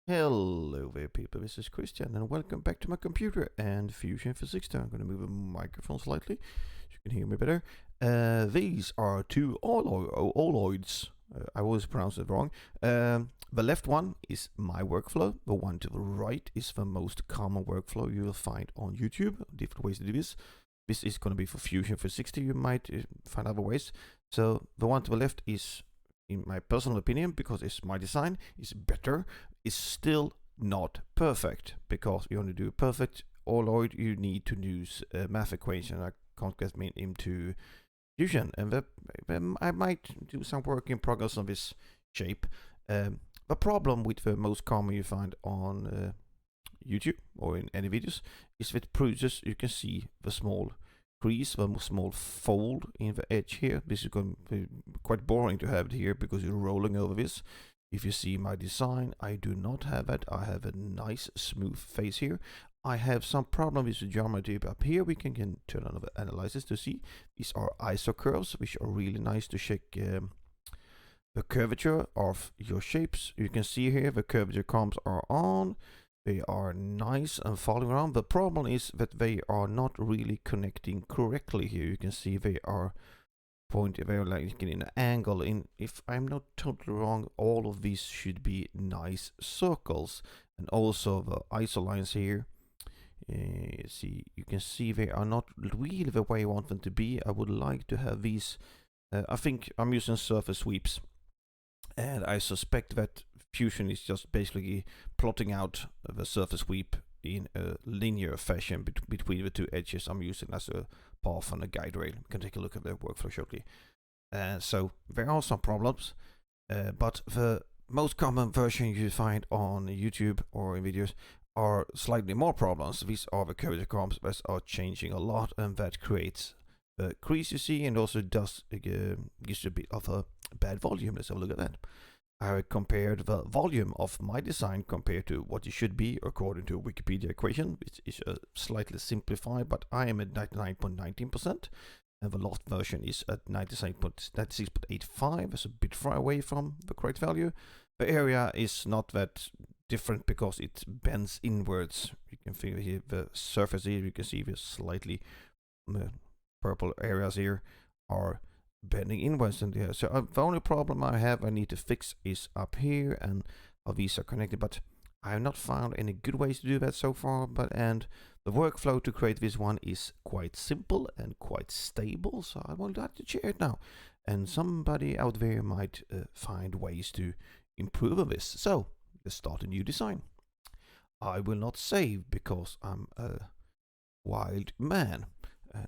Hello there people, this is Christian and welcome back to my computer and Fusion Physics. I'm going to move the microphone slightly so you can hear me better. These are two Oloids. I always pronounce it wrong. The left one is my workflow. The one to the right is the most common workflow you will find on YouTube. Different ways to do this. This is going to be for Fusion Physics. You might find other ways. So the one to the left is, in my personal opinion, because it's my design, is better. Is still not perfect, because you want to do perfect Oloid, you need to use a math equation. I can't get me into Fusion, and I might do some work in progress on this shape. The problem with the most common you find on YouTube or in any videos is with pruses. You can see the small crease, the small fold in the edge here. This is going to be quite boring to have it here because you're rolling over this. If you see my design, I do not have it. I have a nice smooth face here. I have some problem with the geometry up here. We can turn on the analysis to see. These are isocurves, which are really nice to check the curvature of your shapes. You can see here the curvature comps are on. They are nice and following around. The problem is that they are not really connecting correctly here. You can see they are they're like in an angle. If I'm not totally wrong, all of these should be nice circles, and also the isolines here. See, you can see they are not really the way I want them to be. I would like to have these. I think I'm using surface sweeps, and I suspect that Fusion is just basically plotting out the surface sweep in a linear fashion between the two edges I'm using as a path on a guide rail. We can take a look at the workflow shortly. So there are some problems, but the most common version you find on YouTube or in videos are slightly more problems. These are the curvature comps that are changing a lot, and that creates the crease you see, and also gives you a bit of a bad volume. Let's have a look at that. I compared the volume of my design compared to what it should be according to Wikipedia equation, which is slightly simplified, but I am at 99.19%, and the lost version is at 96.85. That's a bit far away from the correct value. The area is not that different because it bends inwards. You can feel here the surface here. You can see the slightly purple areas here are bending inwards in there. So the only problem I have I need to fix is up here, and how these are connected, but I have not found any good ways to do that so far. And the workflow to create this one is quite simple and quite stable, so I would like to share it now, and somebody out there might find ways to improve on this. So let's start a new design. I will not save because I'm a wild man.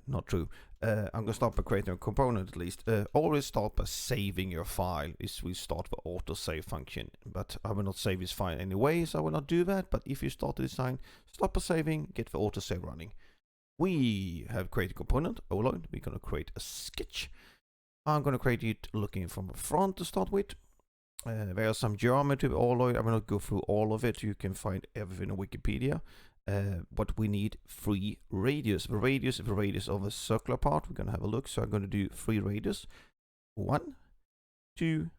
Not true. I'm going to start by creating a component at least. Always start by saving your file. We start the autosave function, but I will not save this file anyway, so I will not do that. But if you start the design, start by saving, get the autosave running. We have created a component, Oloid. We're going to create a sketch. I'm going to create it looking from the front to start with. There are some geometry with Oloid. I will not go through all of it. You can find everything on Wikipedia. But we need 3 radius. The radius of a circular part. We're going to have a look. So I'm going to do 3 radius. 1, 2,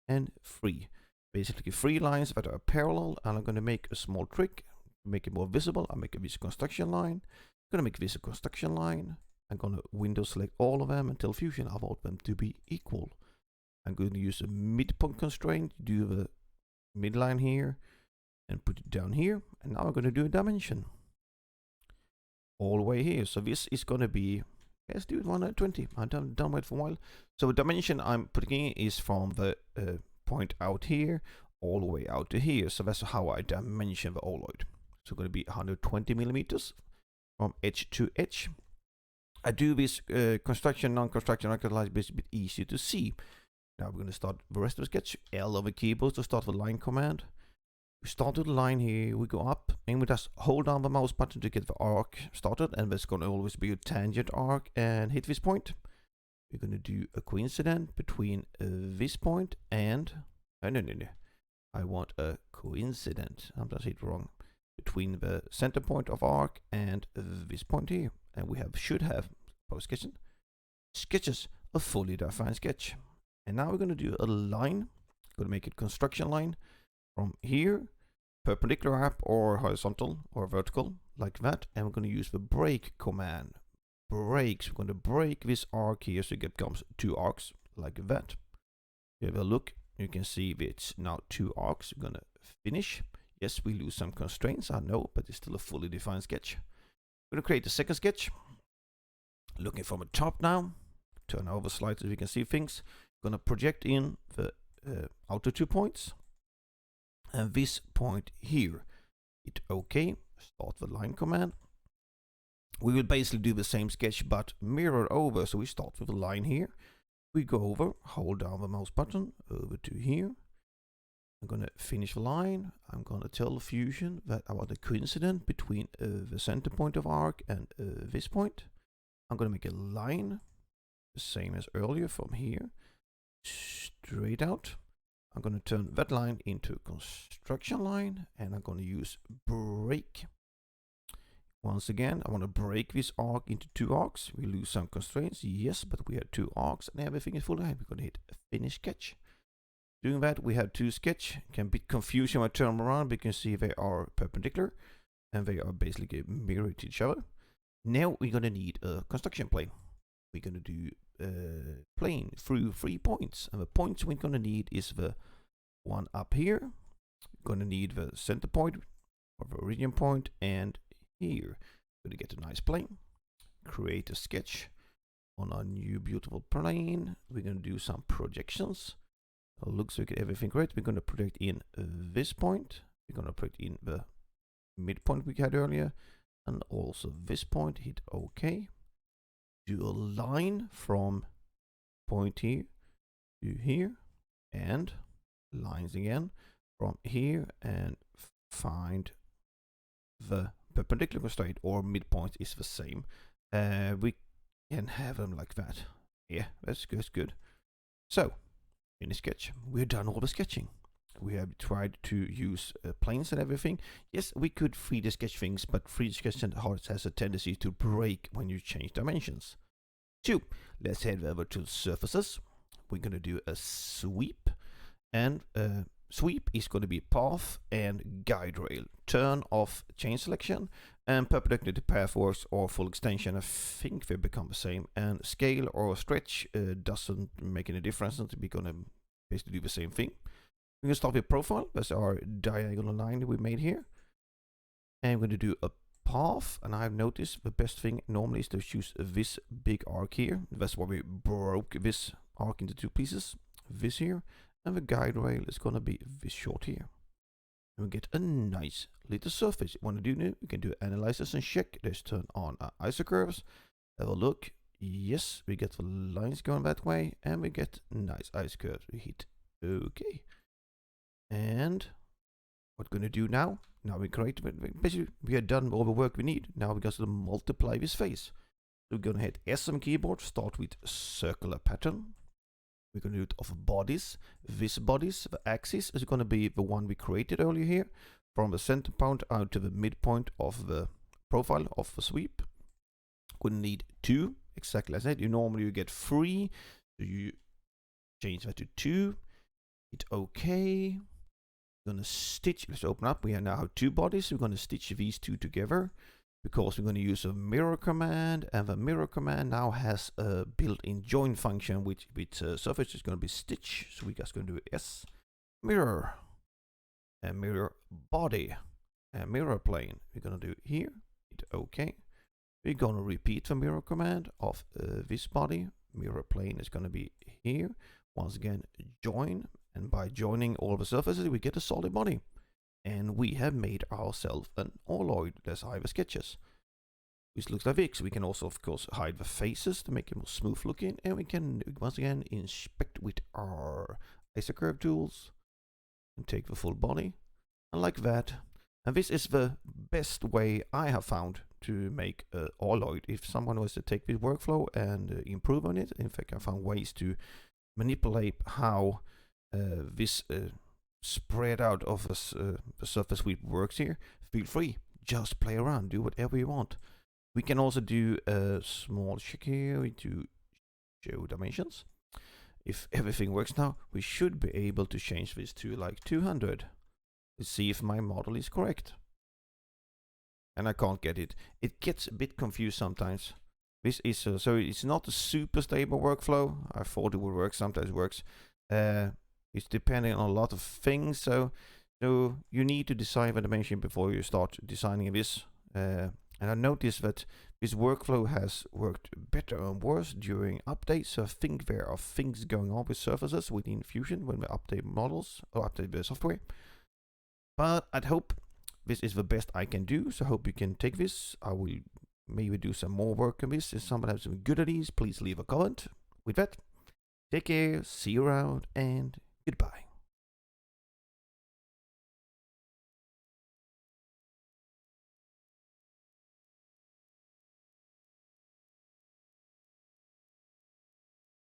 and 3. Basically 3 lines that are parallel. And I'm going to make a small trick to make it more visible. I'll make a visual construction line. I'm going to make a visual construction line. I'm going to window select all of them until Fusion. I want them to be equal. I'm going to use a midpoint constraint. Do the midline here and put it down here, and now I'm going to do a dimension all the way here. So this is going to be, let's do it 120. I've done it for a while. So the dimension I'm putting in is from the point out here all the way out to here. So that's how I dimension the Oloid. So going to be 120 millimeters from edge to edge. I do this construction, non-construction, it's a bit easier to see. Now we're going to start the rest of the sketch. L over keyboard to start the line command. We start with the line here, we go up, and we just hold down the mouse button to get the arc started, and there's going to always be a tangent arc, and hit this point. We're going to do a coincident between this point and, no, I want a coincident, I'm just hit wrong, between the center point of arc and this point here, and we should have post sketches, a fully defined sketch. And now we're going to do a line, going to make it construction line. From here, perpendicular up or horizontal or vertical like that, and we're going to use the break command. Breaks. We're going to break this arc here so it becomes 2 arcs like that. If you have a look, you can see it's now 2 arcs. We're going to finish. Yes, we lose some constraints, I know, but it's still a fully defined sketch. We're going to create a second sketch. Looking from the top now. Turn over slightly so we can see things. Going to project in the outer 2 points. And this point here. Hit OK. Start the line command. We will basically do the same sketch but mirror over. So we start with a line here. We go over, hold down the mouse button, over to here. I'm going to finish the line. I'm going to tell Fusion that I want a coincidence between the center point of arc and this point. I'm going to make a line, the same as earlier from here, straight out. I'm going to turn that line into a construction line, and I'm going to use break. Once again, I want to break this arc into 2 arcs. We lose some constraints, yes, but we had 2 arcs and everything is full line. We're going to hit finish sketch. Doing that, we have 2 sketch. Can be confusing when I turn them around, but you can see they are perpendicular and they are basically mirrored to each other. Now we're going to need a construction plane. We're going to do plane through 3 points, and the points we're going to need is the one up here. We're going to need the center point or the origin point, and here we're going to get a nice plane. Create a sketch on our new beautiful plane. We're going to do some projections. Looks like everything great. We're going to project in this point. We're going to project in the midpoint we had earlier, and also this point. Hit OK. Do a line from point here to here, and lines again from here, and find the perpendicular constraint or midpoint is the same. We can have them like that. Yeah, that's good. So in the sketch, we're done all the sketching. We have tried to use planes and everything. Yes, we could 3D sketch things, but 3D sketch has a tendency to break when you change dimensions. So let's head over to surfaces. We're going to do a sweep, and sweep is going to be path and guide rail. Turn off chain selection, and perpendicular to pathworks or full extension. I think they become the same. And scale or stretch doesn't make any difference. We're going to basically do the same thing. We're going to start with profile. That's our diagonal line we made here. And we're going to do a path. And I've noticed the best thing normally is to choose this big arc here. That's why we broke this arc into 2 pieces. This here. And the guide rail is going to be this short here. And we get a nice little surface. You want to do new, you can do analysis and check. Let's turn on our isocurves. Have a look. Yes, we get the lines going that way, and we get nice isocurves. We hit OK. And what we're going to do now? Now we create, basically we have done all the work we need. Now we got to multiply this face. So we're going to hit S on keyboard, start with circular pattern. We're going to do it of bodies. This bodies, the axis is going to be the one we created earlier here, from the center point out to the midpoint of the profile of the sweep. We're going to need 2, exactly as I said. You get 3, so you change that to 2. Hit OK. We're going to stitch. Let's open up. We now have 2 bodies. We're going to stitch these 2 together, because we're going to use a mirror command, and the mirror command now has a built-in join function, which with surface is going to be stitch. So we're just going to do S mirror and mirror body and mirror plane. We're going to do here. Hit OK. We're going to repeat the mirror command of this body. Mirror plane is going to be here. Once again, join, and by joining all the surfaces, we get a solid body. And we have made ourselves an Oloid. Let's hide the sketches. This looks like this. We can also, of course, hide the faces to make it more smooth looking. And we can, once again, inspect with our Isocurve tools. And take the full body. And like that. And this is the best way I have found to make an Oloid. If someone was to take this workflow and improve on it, in fact, I found ways to manipulate how this spread out of the surface sweep works here. Feel free, just play around, do whatever you want. We can also do a small check here to show dimensions. If everything works now, we should be able to change this to like 200. see if my model is correct. And I can't get it. It gets a bit confused sometimes. This is so it's not a super stable workflow. I thought it would work. Sometimes it works. It's depending on a lot of things. So you need to design the dimension before you start designing this. And I noticed that this workflow has worked better and worse during updates. So I think there are things going on with surfaces within Fusion when we update models or update the software. But I'd hope this is the best I can do. So I hope you can take this. I will maybe do some more work on this. If someone has some good ideas, please leave a comment. With that, take care, see you around, and goodbye.